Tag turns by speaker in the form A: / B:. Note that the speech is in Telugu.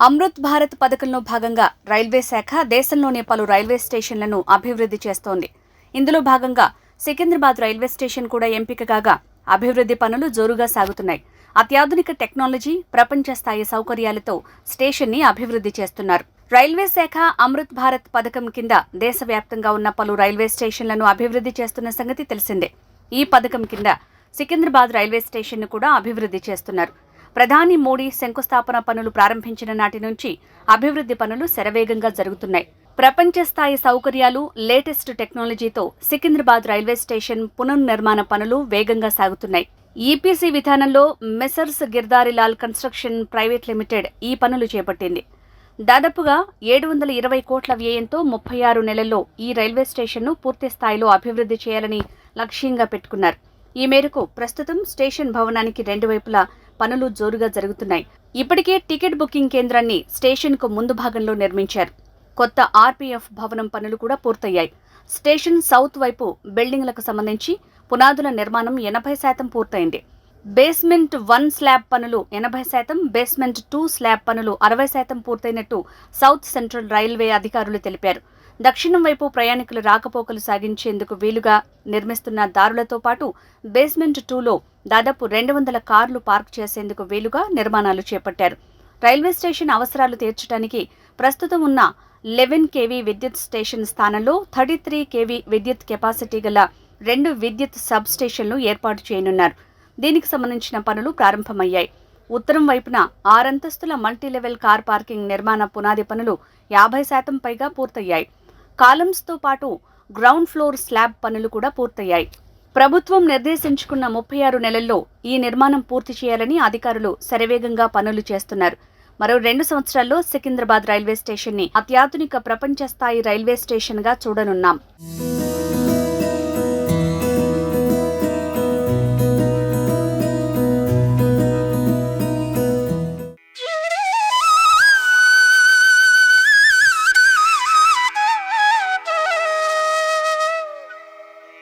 A: అమృత్ భారత్ పథకంలో భాగంగా రైల్వే శాఖ దేశంలోని పలు రైల్వే స్టేషన్లను అభివృద్ధి చేస్తోంది. ఇందులో భాగంగా సికింద్రాబాద్ రైల్వే స్టేషన్ కూడా ఎంపిక కాగా అభివృద్ధి పనులు జోరుగా సాగుతున్నాయి. అత్యాధునిక టెక్నాలజీ, ప్రపంచ స్థాయి సౌకర్యాలతో స్టేషన్ని అభివృద్ధి చేస్తున్నారు. రైల్వే శాఖ అమృత్ భారత్ పథకం కింద దేశవ్యాప్తంగా ఉన్న పలు రైల్వే స్టేషన్లను అభివృద్ధి చేస్తున్న సంగతి తెలిసిందే. ఈ పథకం కింద సికింద్రాబాద్ రైల్వే స్టేషన్ను కూడా అభివృద్ధి చేస్తున్నారు. ప్రధాని మోడీ శంకుస్థాపన పనులు ప్రారంభించిన నాటి నుంచి అభివృద్ధి పనులు శరవేగంగా జరుగుతున్నాయి. ప్రపంచ స్థాయి సౌకర్యాలు, లేటెస్ట్ టెక్నాలజీతో సికింద్రాబాద్ రైల్వే స్టేషన్ పునర్నిర్మాణ పనులు వేగంగా సాగుతున్నాయి. ఈపీసీ విధానంలో మెసర్స్ గిర్దారిలాల్ కన్స్ట్రక్షన్ ప్రైవేట్ లిమిటెడ్ ఈ పనులు చేపట్టింది. దాదాపుగా 720 కోట్ల వ్యయంతో 36 నెలల్లో ఈ రైల్వే స్టేషన్ను పూర్తి స్థాయిలో అభివృద్ధి చేయాలని లక్ష్యంగా పెట్టుకున్నారు. ఈ మేరకు ప్రస్తుతం స్టేషన్ భవనానికి రెండు వైపులా పనులు జోరుగా జరుగుతున్నాయి. ఇప్పటికే టికెట్ బుకింగ్ కేంద్రాన్ని స్టేషన్కు ముందు భాగంలో నిర్మించారు. కొత్త ఆర్పీఎఫ్ భవనం పనులు కూడా పూర్తయ్యాయి. స్టేషన్ సౌత్ వైపు బిల్డింగ్లకు సంబంధించి పునాదుల నిర్మాణం 80% పూర్తయింది. బేస్మెంట్ 1 స్లాబ్ పనులు 80%, బేస్మెంట్ 2 స్లాబ్ పనులు 60% పూర్తయినట్టు సౌత్ సెంట్రల్ రైల్వే అధికారులు తెలిపారు. దక్షిణం వైపు ప్రయాణికులు రాకపోకలు సాగించేందుకు వీలుగా నిర్మిస్తున్న దారులతో పాటు బేస్మెంట్ 2లో దాదాపు 200 కార్లు పార్క్ చేసేందుకు వీలుగా నిర్మాణాలు చేపట్టారు. రైల్వే స్టేషన్ అవసరాలు తీర్చడానికి ప్రస్తుతం ఉన్న 11 kV విద్యుత్ స్టేషన్ స్థానంలో 33 kV విద్యుత్ కెపాసిటీ గల 2 విద్యుత్ సబ్ స్టేషన్లు ఏర్పాటు చేయనున్నారు. దీనికి సంబంధించిన పనులు ప్రారంభమయ్యాయి. ఉత్తరం వైపున 6 అంతస్తుల మల్టీలెవెల్ కార్ పార్కింగ్ నిర్మాణ పునాది పనులు 50% పైగా పూర్తయ్యాయి. కాలమ్స్తో పాటు గ్రౌండ్ ఫ్లోర్ స్లాబ్ పనులు కూడా పూర్తయ్యాయి. ప్రభుత్వం నిర్దేశించుకున్న 36 నెలల్లో ఈ నిర్మాణం పూర్తి చేయాలని అధికారులు శరవేగంగా పనులు చేస్తున్నారు. మరో 2 సంవత్సరాల్లో సికింద్రాబాద్ రైల్వే స్టేషన్ని అత్యాధునిక ప్రపంచ స్థాయి రైల్వే స్టేషన్గా చూడనున్నాం.